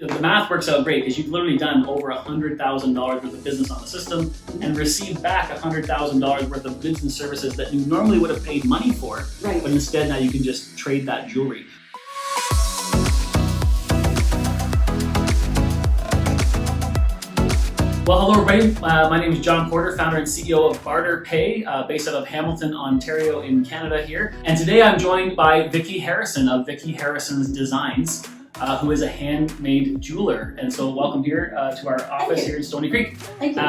The math works out great because you've literally done over $100,000 worth of business on the system and received back $100,000 worth of goods and services that you normally would have paid money for, Right. but instead now you can just trade that jewelry. Well, hello everybody. My name is John Porter, founder and CEO of BarterPay, based out of Hamilton, Ontario in Canada here. And today I'm joined by Vicki Harrison of Vicki Harrison's Designs, who is a handmade jeweler. And so welcome here to our office here in Stony Creek. Thank you.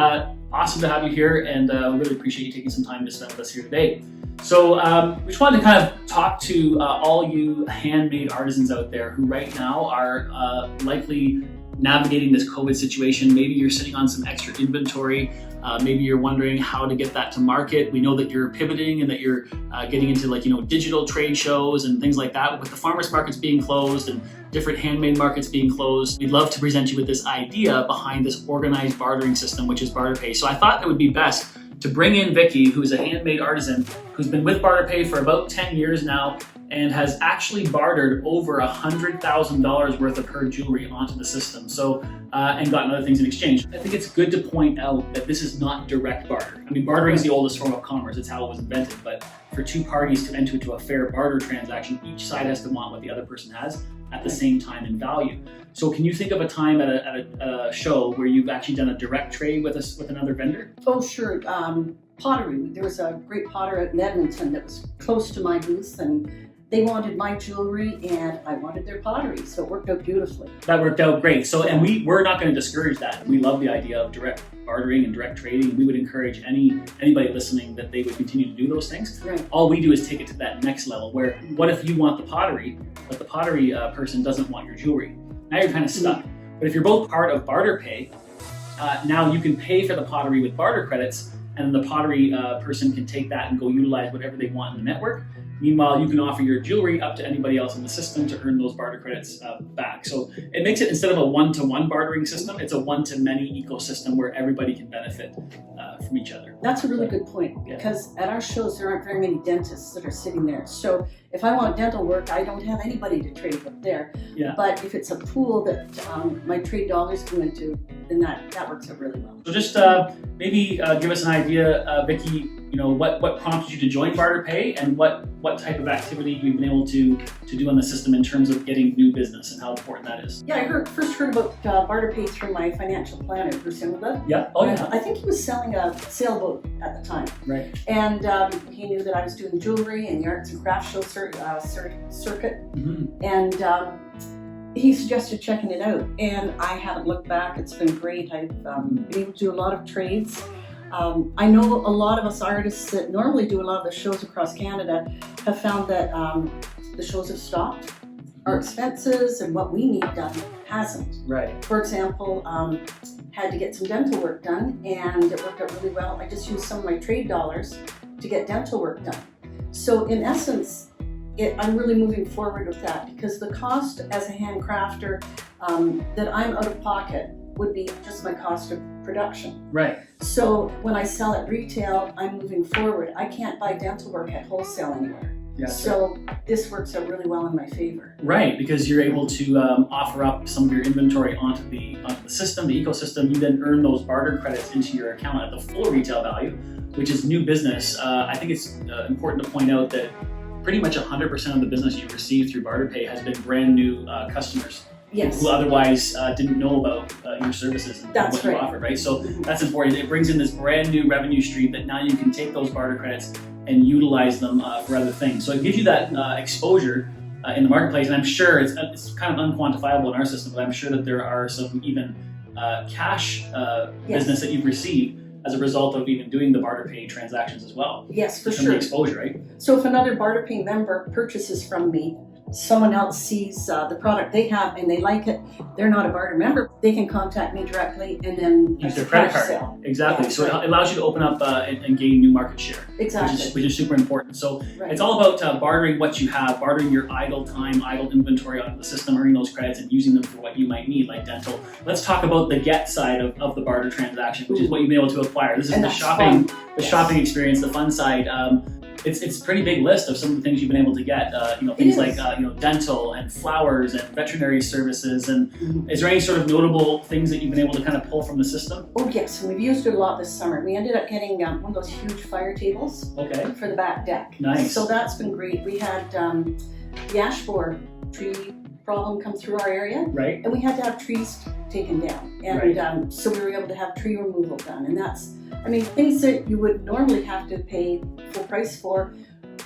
Awesome to have you here, and we really appreciate you taking some time to spend with us here today. So we just wanted to kind of talk to all you handmade artisans out there who right now are likely navigating this COVID situation. Maybe you're sitting on some extra inventory. Maybe you're wondering how to get that to market. We know that you're pivoting and that you're getting into digital trade shows and things like that. With the farmers markets being closed and different handmade markets being closed, we'd love to present you with this idea behind this organized bartering system, which is BarterPay. So I thought it would be best to bring in Vicki, who is a handmade artisan who's been with BarterPay for about 10 years now and has actually bartered over $100,000 worth of her jewelry onto the system. So, and gotten other things in exchange. I think it's good to point out that this is not direct barter. I mean, bartering is the oldest form of commerce. It's how it was invented. But for two parties to enter into a fair barter transaction, each side has to want what the other person has at the same time in value. So can you think of a time at a show where you've actually done a direct trade with another vendor? Oh, sure. Pottery. There was a great potter in Edmonton that was close to my booth, and they wanted my jewelry and I wanted their pottery, so it worked out beautifully. That worked out great. So, and we're not going to discourage that. We love the idea of direct bartering and direct trading. We would encourage anybody listening that they would continue to do those things. Right. All we do is take it to that next level where, what if you want the pottery, but the pottery person doesn't want your jewelry? Now you're kind of stuck. But if you're both part of BarterPay, now you can pay for the pottery with barter credits, and the pottery person can take that and go utilize whatever they want in the network. Meanwhile, you can offer your jewelry up to anybody else in the system to earn those barter credits back. So it makes it, instead of a one-to-one bartering system, it's a one-to-many ecosystem where everybody can benefit from each other. That's a really good point, because at our shows there aren't very many dentists that are sitting there. So if I want dental work, I don't have anybody to trade with there. Yeah. But if it's a pool that my trade dollars come into, then that works out really well. So just maybe give us an idea, Vicki, what prompted you to join BarterPay, and what type of activity you've been able to do on the system in terms of getting new business and how important that is. Yeah, I first heard about BarterPay through my financial planner, Bruce Immelbeth. Yeah. Oh yeah. I think he was selling a sailboat at the time. Right. And he knew that I was doing jewelry and the arts and crafts show circuit. Mm-hmm. And he suggested checking it out. And I haven't looked back. It's been great. I've been able to do a lot of trades. I know a lot of us artists that normally do a lot of the shows across Canada have found that the shows have stopped. Our expenses and what we need done hasn't. Right. For example, had to get some dental work done, and it worked out really well. I just used some of my trade dollars to get dental work done. So in essence, I'm really moving forward with that, because the cost as a hand crafter that I'm out of pocket would be just my cost of production. Right. So when I sell at retail, I'm moving forward. I can't buy dental work at wholesale anywhere. Yeah, so this works out really well in my favor. Right, because you're able to offer up some of your inventory onto the system, the ecosystem. You then earn those barter credits into your account at the full retail value, which is new business. I think it's important to point out that pretty much 100% of the business you receive through BarterPay has been brand new customers. Yes. Who otherwise didn't know about your services and what you offer, right? So that's important. It brings in this brand new revenue stream that now you can take those barter credits and utilize them for other things. So it gives you that exposure in the marketplace, and I'm sure it's kind of unquantifiable in our system, but I'm sure that there are some even cash business that you've received as a result of even doing the BarterPay transactions as well. Yes, for sure. sure. The exposure, right? So if another BarterPay member purchases from me, someone else sees the product they have and they like it, they're not a barter member, they can contact me directly and then use their credit card. Sale. Exactly. So it allows you to open up and gain new market share. Exactly. Which is super important. So it's all about bartering what you have, bartering your idle time, idle inventory onto the system, earning those credits and using them for what you might need, like dental. Let's talk about the get side of the barter transaction, which is what you've been able to acquire. This is the shopping experience, the fun side. it's a pretty big list of some of the things you've been able to get. Things like dental and flowers and veterinary services. And is there any sort of notable things that you've been able to kind of pull from the system? Oh yes, and we've used it a lot this summer. We ended up getting one of those huge fire tables for the back deck. Nice. So that's been great. We had the ash borer tree problem come through our area, right? And we had to have trees taken down, and so we were able to have tree removal done. And that's, I mean, things that you would normally have to pay full price for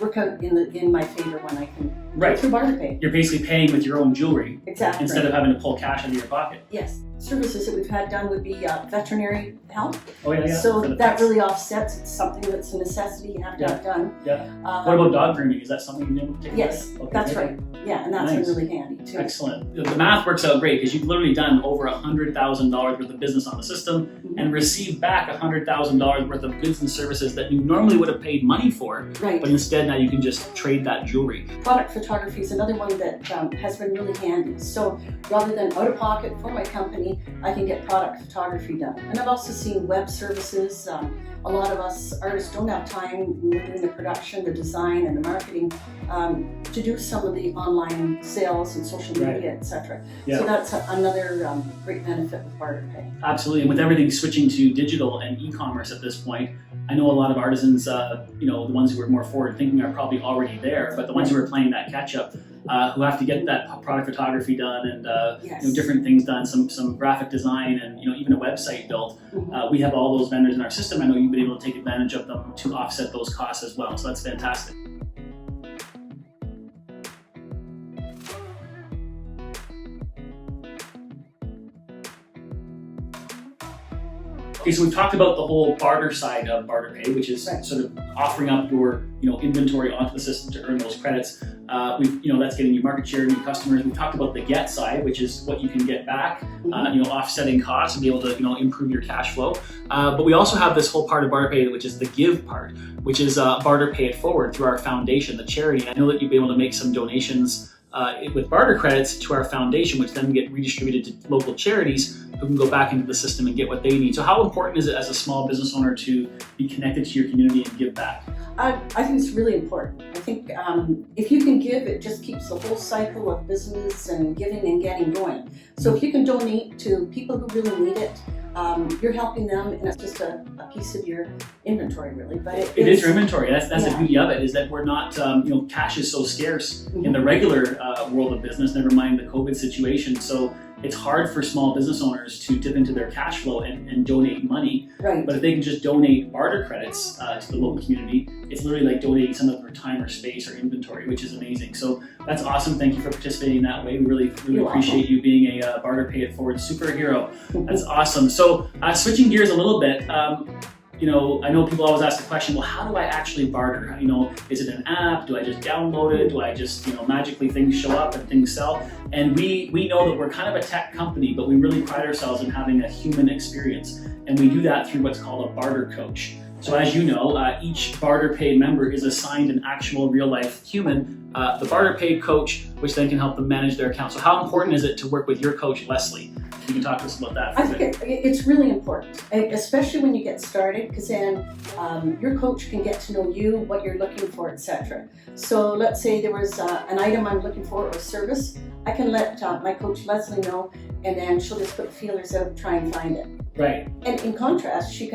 work out in my favor when I can go through BarterPay. You're basically paying with your own jewelry, exactly, instead of having to pull cash out of your pocket. Yes. Services that we've had done would be veterinary help. Oh yeah. So that really offsets. It's something that's a necessity you have to have done. Yeah. What about dog grooming? Is that something you've been able to take? Yes, that's right. Yeah, and that's been really handy too. Excellent. The math works out great because you've literally done over $100,000 worth of business on the system and received back $100,000 worth of goods and services that you normally would have paid money for. Right. But instead now you can just trade that jewelry. Product photography is another one that has been really handy. So rather than out of pocket for my company, I can get product photography done. And I've also seen web services. A lot of us artists don't have time when we're doing the production, the design, and the marketing to do some of the online sales and social media, etc. So that's another great benefit with BarterPay. Absolutely, and with everything switching to digital and e-commerce at this point, I know a lot of artisans, the ones who are more forward-thinking are probably already there, but the ones who are playing that catch-up, who have to get that product photography done and different things done, some graphic design and even a website built. We have all those vendors in our system. I know you've been able to take advantage of them to offset those costs as well, so that's fantastic. Okay, so we've talked about the whole barter side of BarterPay, which is sort of offering up your inventory onto the system to earn those credits. That's getting you market share, new customers. We've talked about the get side, which is what you can get back, offsetting costs and be able to improve your cash flow. But we also have this whole part of BarterPay, which is the give part, which is Barter Pay It Forward through our foundation, the charity. I know that you'll be able to make some donations with barter credits to our foundation, which then get redistributed to local charities who can go back into the system and get what they need. So how important is it as a small business owner to be connected to your community and give back? I think it's really important. I think if you can give, it just keeps the whole cycle of business and giving and getting going. So if you can donate to people who really need it, you're helping them, and it's just a piece of your inventory, really. But it is your inventory. That's the beauty of it, is that we're not, cash is so scarce in the regular world of business, never mind the COVID situation. So it's hard for small business owners to dip into their cash flow and donate money. Right. But if they can just donate barter credits to the local community, it's literally like donating some of their time or space or inventory, which is amazing. So that's awesome. Thank you for participating that way. We really appreciate you being a Barter Pay It Forward superhero. That's awesome. So switching gears a little bit, I know people always ask the question, well, how do I actually barter? Is it an app? Do I just download it? Do I just, magically things show up and things sell? And we know that we're kind of a tech company, but we really pride ourselves in having a human experience. And we do that through what's called a barter coach. So as you know, each BarterPay member is assigned an actual real-life human, the BarterPay coach, which then can help them manage their account. So how important is it to work with your coach, Leslie? You can talk to us about that. I think it's really important, especially when you get started, because then your coach can get to know you, what you're looking for, etc. So let's say there was an item I'm looking for or a service, I can let my coach Leslie know, and then she'll just put feelers out, try and find it. Right. And in contrast, she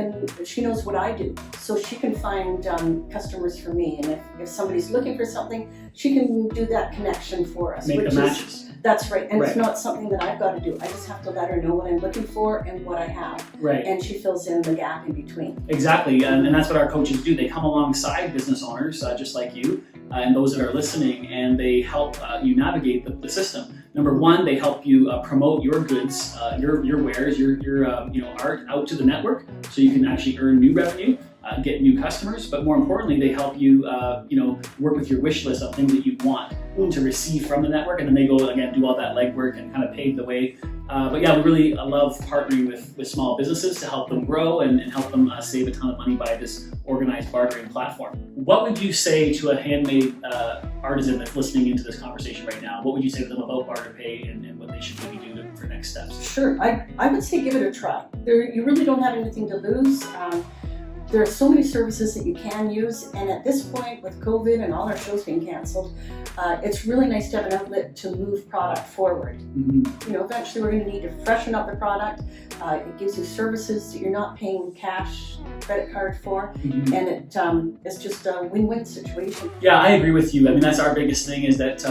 knows what I do, so she can find customers for me. And if somebody's looking for something, she can do that connection for us. Make the matches. That's right, and it's not something that I've got to do. I just have to let her know what I'm looking for and what I have. Right. And she fills in the gap in between. Exactly, and that's what our coaches do. They come alongside business owners, just like you, and those that are listening, and they help you navigate the system. Number one, they help you promote your goods, your wares, your art out to the network, so you can actually earn new revenue. Get new customers, but more importantly, they help you, work with your wish list of things that you want to receive from the network, and then they go again do all that legwork and kind of pave the way. But yeah, we really love partnering with small businesses to help them grow and help them save a ton of money by this organized bartering platform. What would you say to a handmade artisan that's listening into this conversation right now? What would you say to them about BarterPay and what they should maybe do for next steps? Sure, I would say give it a try. You really don't have anything to lose. there are so many services that you can use, and at this point with COVID and all our shows being canceled, it's really nice to have an outlet to move product forward. You know, eventually we're going to need to freshen up the product. It gives you services that you're not paying cash, credit card for, and it's just a win-win situation. Yeah, I agree with you. I mean, that's our biggest thing is that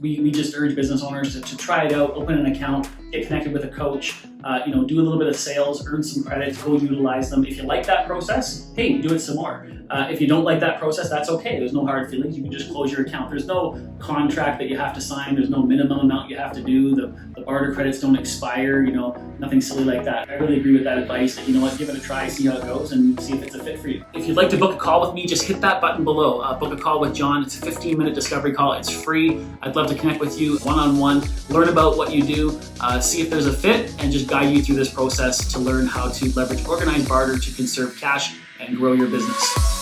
we just urge business owners to try it out, open an account, get connected with a coach, you know, do a little bit of sales, earn some credits, go utilize them. If you like that process, hey, do it some more. If you don't like that process, that's okay. There's no hard feelings. You can just close your account. There's no contract that you have to sign. There's no minimum amount you have to do. The barter credits don't expire, you know, nothing silly like that. I really agree with that advice that, you know what, give it a try, see how it goes, and see if it's a fit for you. If you'd like to book a call with me, just hit that button below. Book a call with John. It's a 15-minute discovery call. It's free. I'd love to connect with you one-on-one, learn about what you do, see if there's a fit, and just guide you through this process to learn how to leverage organized barter to conserve cash and grow your business.